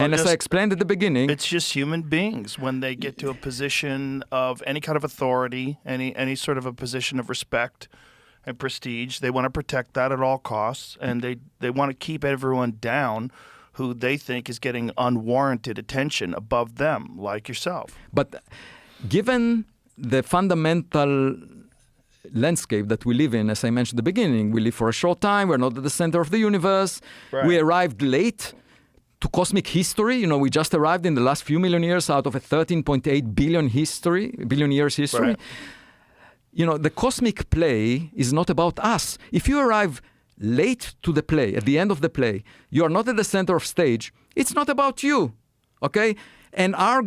And as I explained at the beginning, it's just human beings when they get to a position of any kind of authority, any sort of a position of respect and prestige. They want to protect that at all costs, and they want to keep everyone down who they think is getting unwarranted attention above them, like yourself. But given the fundamental landscape that we live in, as I mentioned at the beginning, we live for a short time, we're not at the center of the universe, Right. We arrived late to cosmic history. We just arrived in the last few million years out of a 13.8 billion years history. Right. The cosmic play is not about us. If you arrive late to the play, at the end of the play, you are not at the center of stage, it's not about you, okay? And our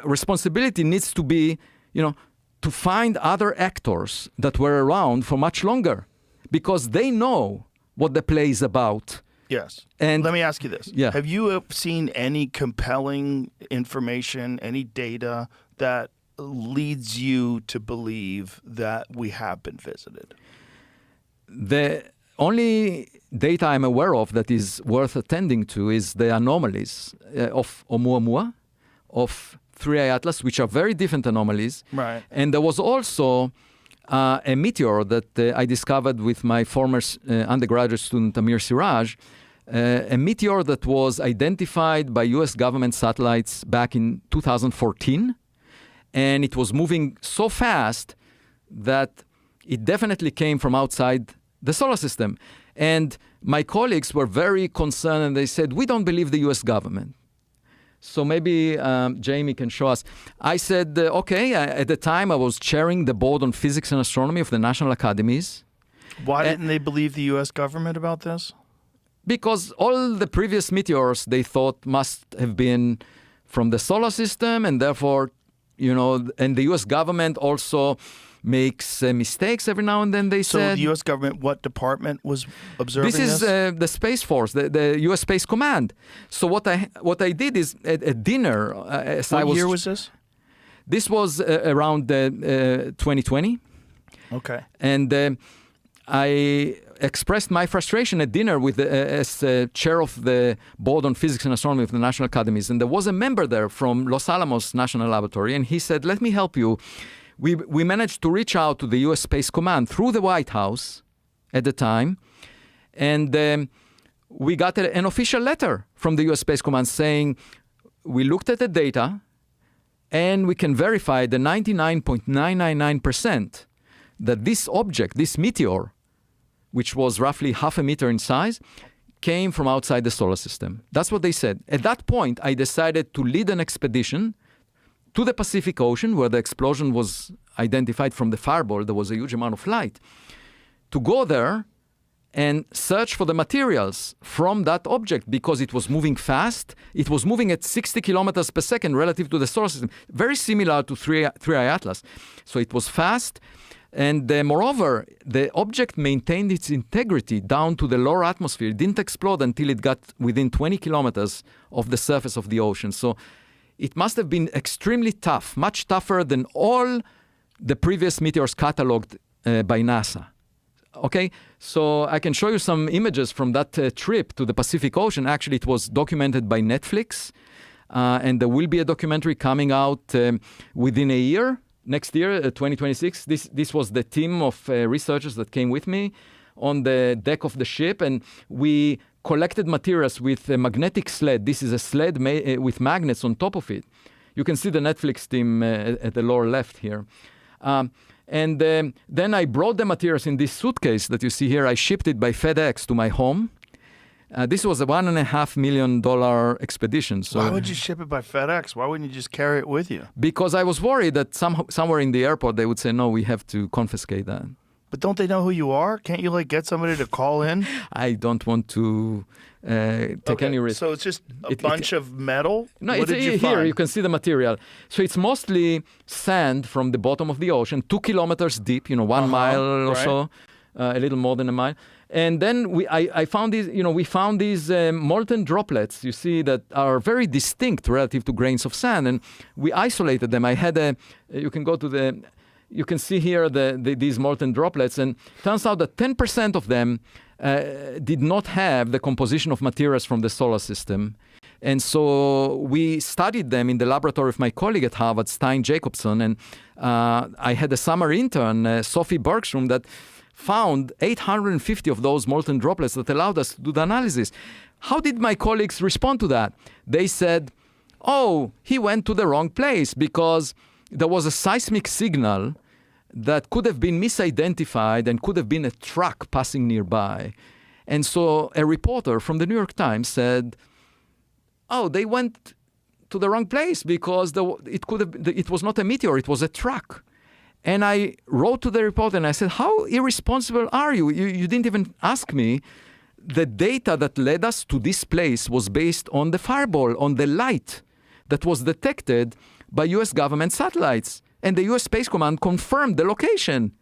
responsibility needs to be, to find other actors that were around for much longer because they know what the play is about. Yes. And let me ask you this. Yeah. Have you seen any compelling information, any data that leads you to believe that we have been visited? The only data I'm aware of that is worth attending to is the anomalies of Oumuamua, of 3i Atlas, which are very different anomalies. Right. And there was also a meteor that I discovered with my former undergraduate student, Amir Siraj, a meteor that was identified by US government satellites back in 2014. And it was moving so fast that it definitely came from outside the solar system. And my colleagues were very concerned, and they said, we don't believe the US government. So maybe Jamie can show us. I said, okay, at the time I was chairing the board on physics and astronomy of the National Academies. Why didn't they believe the U.S. government about this? Because all the previous meteors they thought must have been from the solar system, and therefore, and the U.S. government also makes mistakes every now and then, they So said. the U.S. government, what department was observing This is the Space Force, the U.S. Space Command. So what I did is at dinner. What year was this? This was around 2020. Okay. And I expressed my frustration at dinner with as chair of the board on physics and astronomy of the National Academies. And there was a member there from Los Alamos National Laboratory, and he said, let me help you. We managed to reach out to the U.S. Space Command through the White House at the time, and we got an official letter from the U.S. Space Command saying, we looked at the data, and we can verify the 99.999% that this object, this meteor, which was roughly half a meter in size, came from outside the solar system. That's what they said. At that point, I decided to lead an expedition to the Pacific Ocean, where the explosion was identified from the fireball. There was a huge amount of light. To go there and search for the materials from that object because it was moving fast. It was moving at 60 kilometers per second relative to the solar system, very similar to 3i Atlas. So it was fast. And moreover, the object maintained its integrity down to the lower atmosphere. It didn't explode until it got within 20 kilometers of the surface of the ocean. So it must have been extremely tough, much tougher than all the previous meteors cataloged by NASA. Okay, so I can show you some images from that trip to the Pacific Ocean. Actually, it was documented by Netflix, and there will be a documentary coming out within a year, next year, 2026. This was the team of researchers that came with me on the deck of the ship, and we collected materials with a magnetic sled. This is a sled with magnets on top of it. You can see the Netflix team at the lower left here. And then I brought the materials in this suitcase that you see here. I shipped it by FedEx to my home. This was a $1.5 million expedition. So why would you ship it by FedEx? Why wouldn't you just carry it with you? Because I was worried that somewhere in the airport they would say, no, we have to confiscate that. But don't they know who you are? Can't you get somebody to call in? I don't want to take any risk. So it's just a bunch of metal? No, what did you here find? you can see the material. So it's mostly sand from the bottom of the ocean, 2 kilometers deep, 1 mile or so, a little more than a mile. And then I found these, we found these molten droplets, you see, that are very distinct relative to grains of sand. And we isolated them. I had you can go to you can see here these molten droplets, and it turns out that 10% of them did not have the composition of materials from the solar system. And so we studied them in the laboratory of my colleague at Harvard, Stein Jacobson. And I had a summer intern, Sophie Bergstrom, that found 850 of those molten droplets that allowed us to do the analysis. How did my colleagues respond to that? They said, oh, he went to the wrong place because there was a seismic signal that could have been misidentified and could have been a truck passing nearby. And so a reporter from the New York Times said, oh, they went to the wrong place because it was not a meteor, it was a truck. And I wrote to the reporter and I said, how irresponsible are you? You didn't even ask me. The data that led us to this place was based on the fireball, on the light that was detected by US government satellites. And the US Space Command confirmed the location.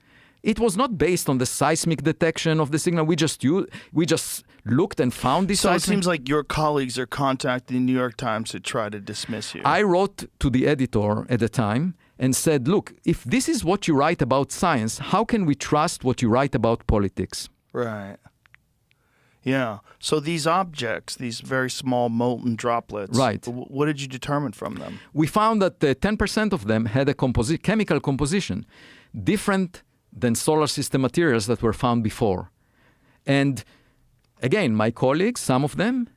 It was not based on the seismic detection of the signal. We just looked and found this. So seismic. It seems like your colleagues are contacting the New York Times to try to dismiss you. I wrote to the editor at the time and said, look, if this is what you write about science, how can we trust what you write about politics? Right. Yeah. So these objects, these very small molten droplets, right. What did you determine from them? We found that 10% of them had a chemical composition different than solar system materials that were found before. And again, my colleagues, some of them,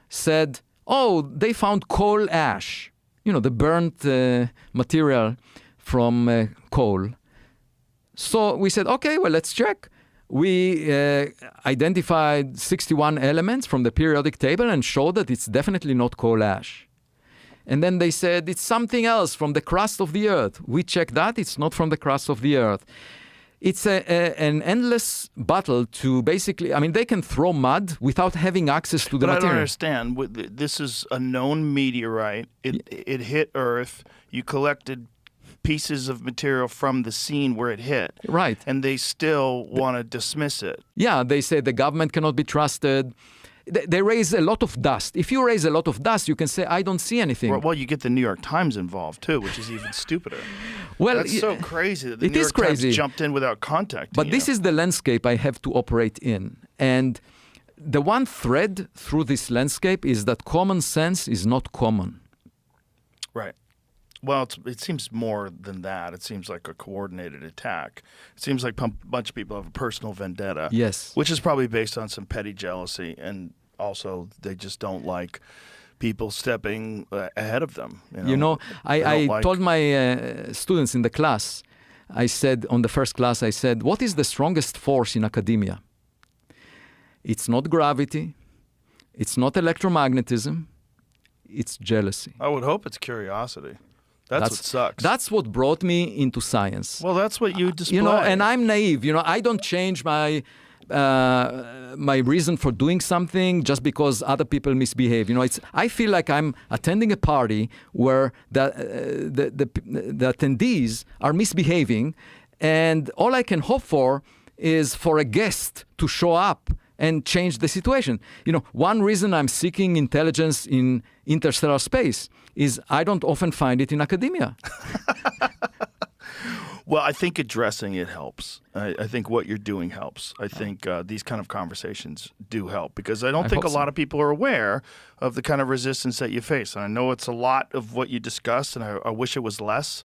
said, oh, they found coal ash, the burnt material from coal. So we said, okay, well, let's check. We identified 61 elements from the periodic table and showed that it's definitely not coal ash. And then they said, it's something else from the crust of the earth. We checked that. It's not from the crust of the earth. It's an endless battle to basically, they can throw mud without having access to the material. But I don't understand. This is a known meteorite. It hit Earth. You collected pieces of material from the scene where it hit. Right. And they still want to dismiss it. Yeah, they say the government cannot be trusted. They raise a lot of dust. If you raise a lot of dust, you can say, I don't see anything. Well, you get the New York Times involved, too, which is even stupider. Well, that's so crazy that the New York York Times jumped in without contacting But this is the landscape I have to operate in. And the one thread through this landscape is that common sense is not common. Right. Well, it seems more than that. It seems like a coordinated attack. It seems like a bunch of people have a personal vendetta. Yes. Which is probably based on some petty jealousy. And also, they just don't like people stepping ahead of them. I told my students in the class, I said, on the first class, I said, what is the strongest force in academia? It's not gravity. It's not electromagnetism. It's jealousy. I would hope it's curiosity. That's what sucks. That's what brought me into science. Well, that's what you display. And I'm naive. I don't change my reason for doing something just because other people misbehave. I feel like I'm attending a party where the attendees are misbehaving, and all I can hope for is for a guest to show up and change the situation. One reason I'm seeking intelligence in interstellar space is I don't often find it in academia. Well, I think addressing it helps. I think what you're doing helps. I think these kind of conversations do help because I don't think a lot of people are aware of the kind of resistance that you face. And I know it's a lot of what you discuss, and I wish it was less.